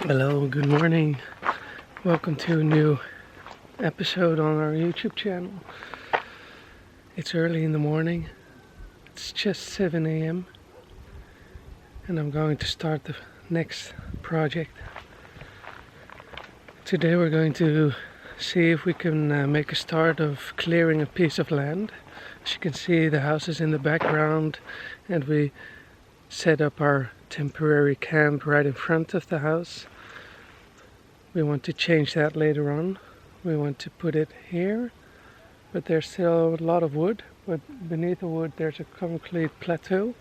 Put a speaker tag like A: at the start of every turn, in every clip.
A: Hello, good morning. Welcome to a new episode on our YouTube channel. It's early in the morning. It's just 7 a.m. and I'm going to start the next project. Today we're going to see if we can make a start of clearing a piece of land. As you can see, the house is in the background and we set up our temporary camp right in front of the house. We want to change that later on. We want to put it here, but there's still a lot of wood, but beneath the wood there's a concrete plateau.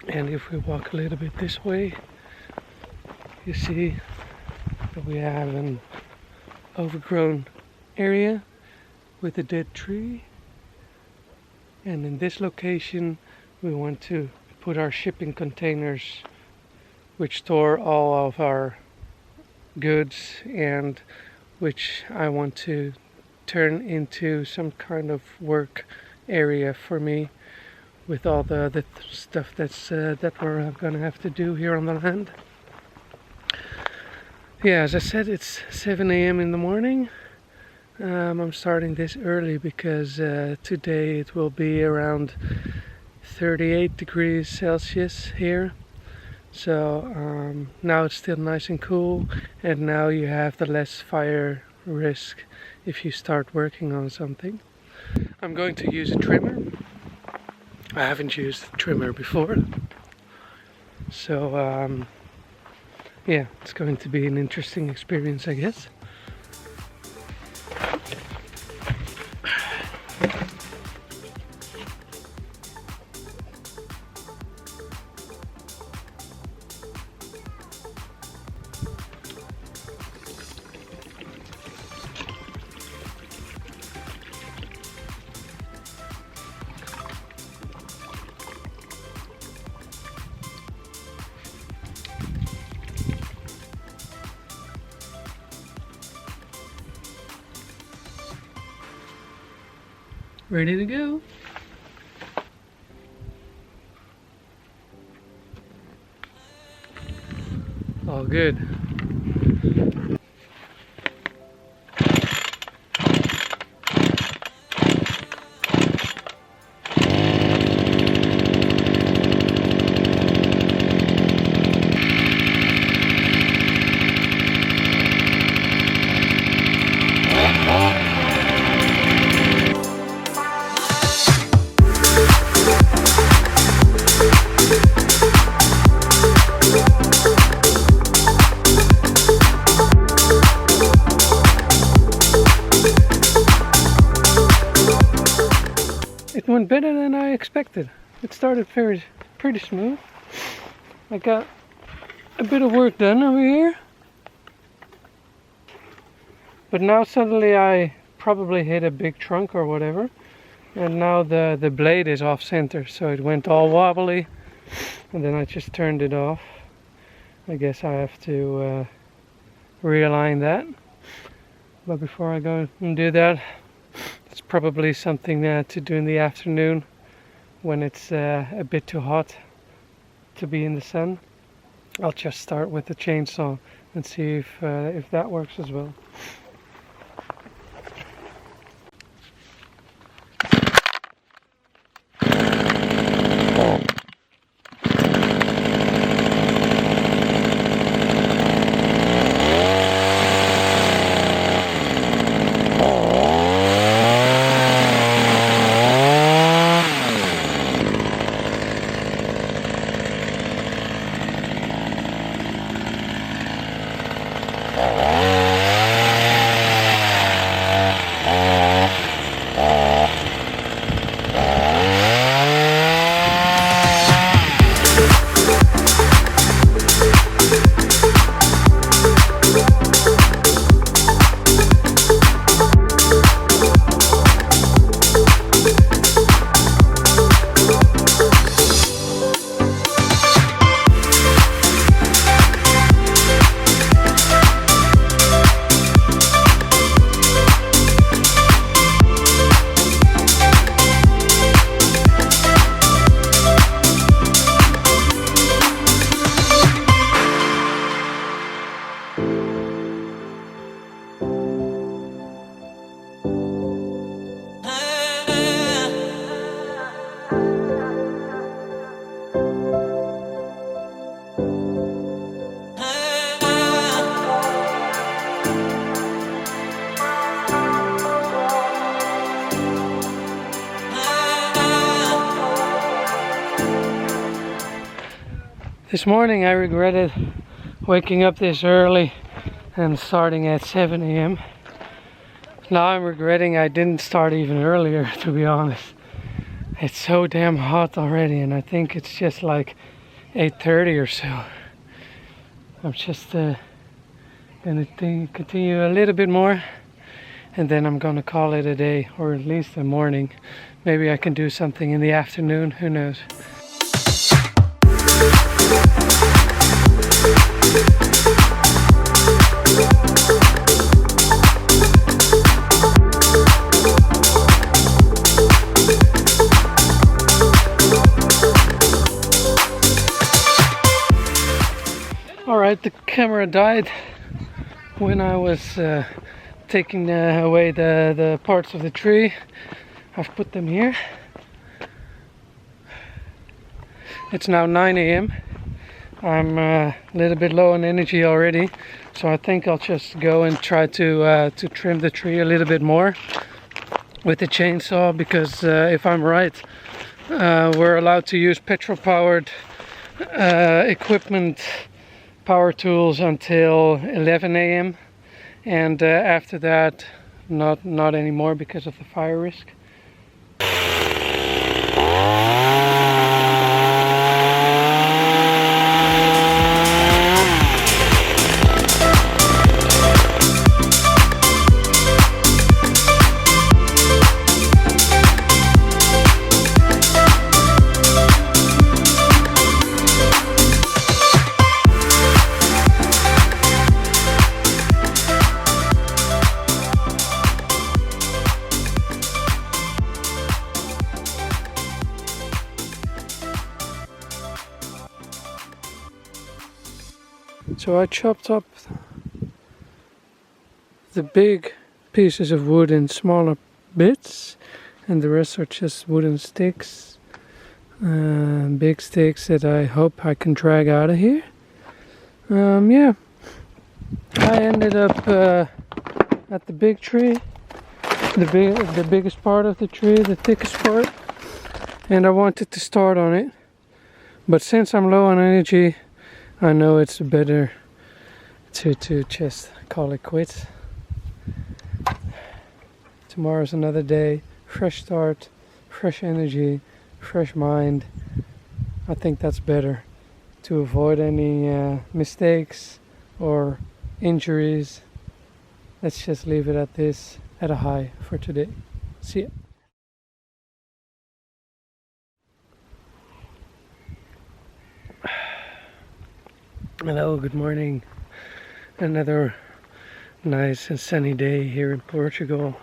A: And if we walk a little bit this way, you see that we have an overgrown area with a dead tree. And in this location we want to put our shipping containers, which store all of our goods and which I want to turn into some kind of work area for me with all the stuff that we're gonna have to do here on the land. Yeah, as I said, it's 7 a.m. in the morning. I'm starting this early because today it will be around 38 degrees Celsius here. So now it's still nice and cool, and now you have the less fire risk if you start working on something. I'm going to use a trimmer. I haven't used a trimmer before. So yeah, it's going to be an interesting experience, I guess. Ready to go. All good. It went better than I expected. It started pretty smooth. I got a bit of work done over here, but now suddenly I probably hit a big trunk or whatever, and now the blade is off center, so it went all wobbly, and then I just turned it off. I guess I have to realign that, but before I go and do that, it's probably something to do in the afternoon when it's a bit too hot to be in the sun. I'll just start with the chainsaw and see if that works as well. This morning I regretted waking up this early and starting at 7 a.m. Now I'm regretting I didn't start even earlier, to be honest. It's so damn hot already, and I think it's just like 8:30 or so. I'm just gonna continue a little bit more, and then I'm gonna call it a day, or at least a morning. Maybe I can do something in the afternoon, who knows. Alright, the camera died when I was taking away the parts of the tree. I've put them here. It's now 9 a.m. I'm a little bit low on energy already, so I think I'll just go and try to trim the tree a little bit more with the chainsaw, because if I'm right, we're allowed to use petrol-powered equipment, power tools, until 11 a.m. and after that not anymore because of the fire risk. So I chopped up the big pieces of wood in smaller bits, and the rest are just wooden sticks, big sticks that I hope I can drag out of here. Yeah, I ended up at the big tree, the biggest part of the tree, the thickest part, and I wanted to start on it, but since I'm low on energy, I know it's better to just call it quits. Tomorrow's another day, fresh start, fresh energy, fresh mind. I think that's better to avoid any mistakes or injuries. Let's just leave it at this, at a high for today. See ya. Hello, good morning. Another nice and sunny day here in Portugal.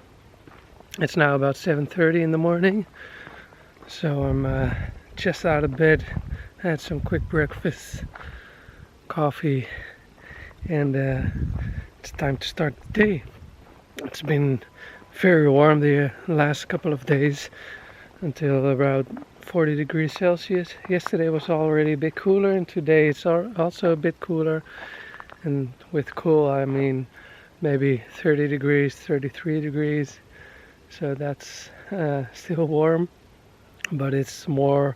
A: It's now about 7:30 in the morning, so I'm just out of bed. Had some quick breakfast, coffee, and it's time to start the day. It's been very warm the last couple of days, until about 40 degrees Celsius. Yesterday was already a bit cooler, and today it's also a bit cooler. And with cool I mean maybe 30 degrees, 33 degrees. So that's still warm, but it's more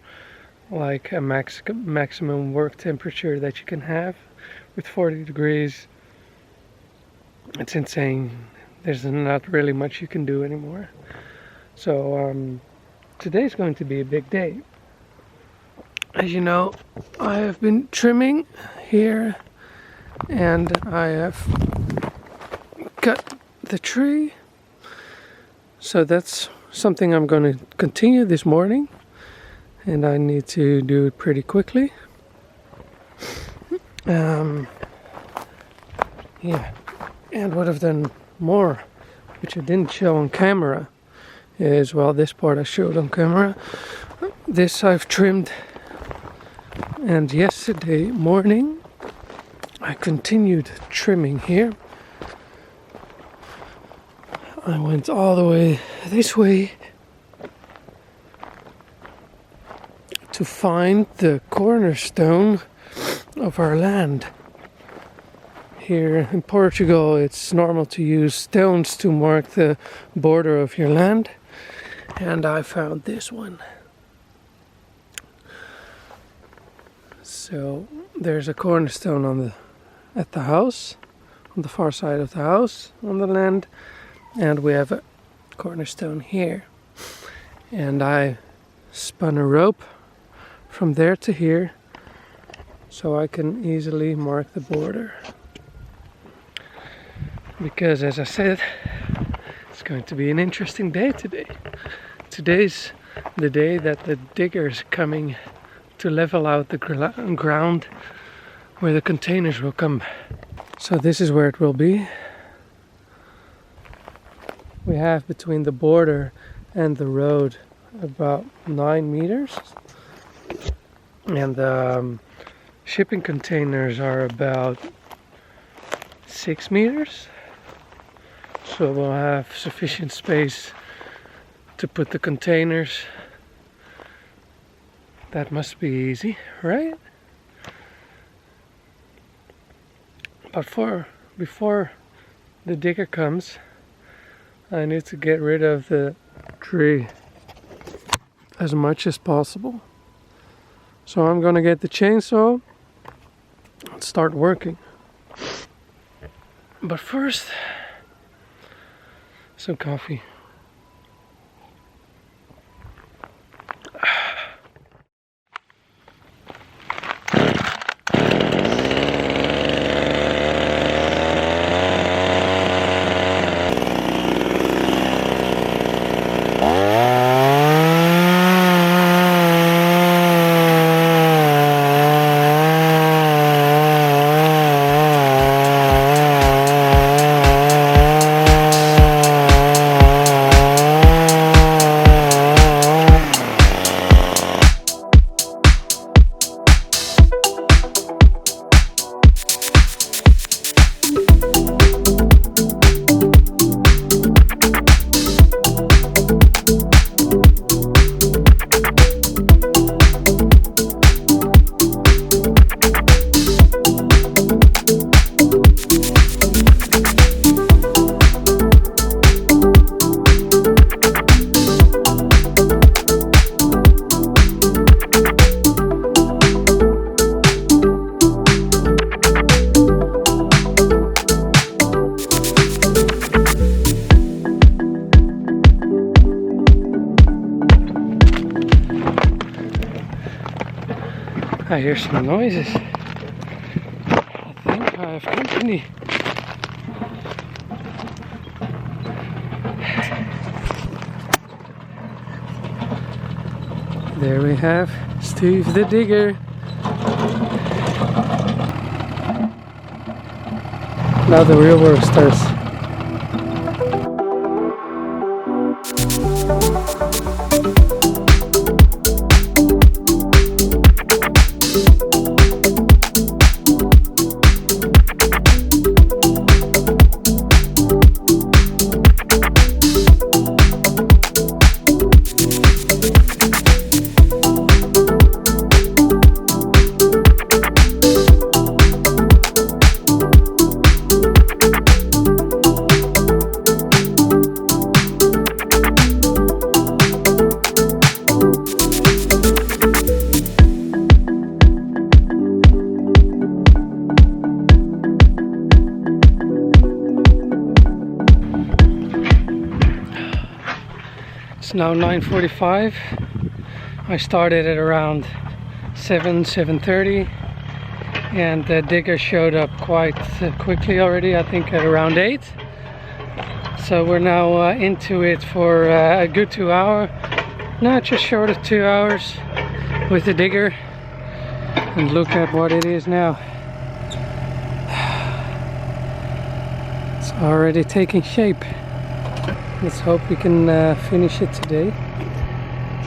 A: like a maximum work temperature that you can have. With 40 degrees, it's insane. There's not really much you can do anymore. So today's going to be a big day. As you know, I have been trimming here, and I have cut the tree. So that's something I'm going to continue this morning, and I need to do it pretty quickly. Yeah, and what I've done more, which I didn't show on camera, is, well, this part I showed on camera. This I've trimmed, and yesterday morning I continued trimming here. I went all the way this way to find the cornerstone of our land. Here in Portugal, it's normal to use stones to mark the border of your land, and I found this one. So there's a cornerstone at the house, on the far side of the house, on the land, and we have a cornerstone here. And I spun a rope from there to here so I can easily mark the border. Because as I said, it's going to be an interesting day today. Today's the day that the digger's coming to level out the ground where the containers will come. So this is where it will be. We have between the border and the road about 9 meters, and the shipping containers are about 6 meters. So we'll have sufficient space to put the containers. That must be easy, right? But before the digger comes, I need to get rid of the tree as much as possible. So I'm gonna get the chainsaw and start working. But first, some coffee. I hear some noises. I think I have company. There we have Steve the digger. Now the real work starts. It's now 9:45. I started at around 7:30, and the digger showed up quite quickly already, I think at around 8. So we're now into it for a good 2 hours, not just short of 2 hours with the digger. And look at what it is now. It's already taking shape. Let's hope we can finish it today.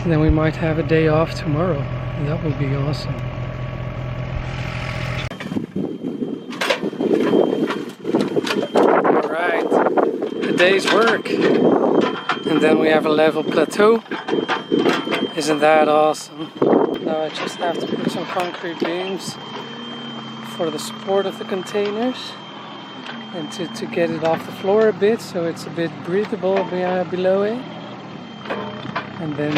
A: And then we might have a day off tomorrow. That would be awesome. Alright, a day's work. And then we have a level plateau. Isn't that awesome? Now I just have to put some concrete beams for the support of the containers. And to get it off the floor a bit, so it's a bit breathable below it. And then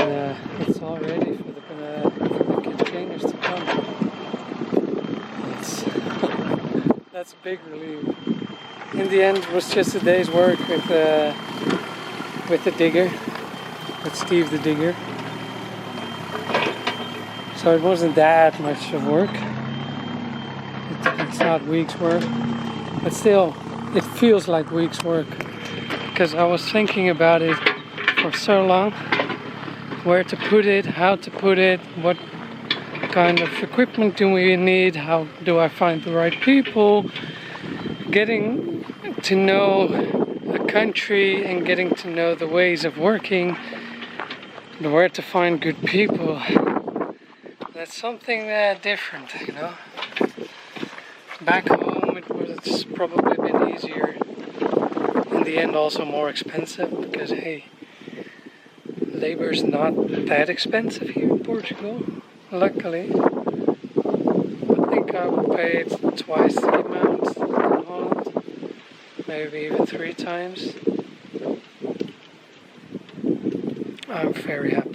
A: it's all ready for the containers to come. That's a big relief. In the end, it was just a day's work with the digger, with Steve the digger. So it wasn't that much of work. It's not weeks' work, but still, it feels like weeks' work because I was thinking about it for so long. Where to put it, how to put it, what kind of equipment do we need, how do I find the right people, getting to know a country and getting to know the ways of working, and where to find good people. That's something different, you know. Back home it was probably a bit easier. In the end also more expensive because hey, labor's not that expensive here in Portugal, luckily. I think I paid twice the amount in Holland, maybe even 3 times. I'm very happy.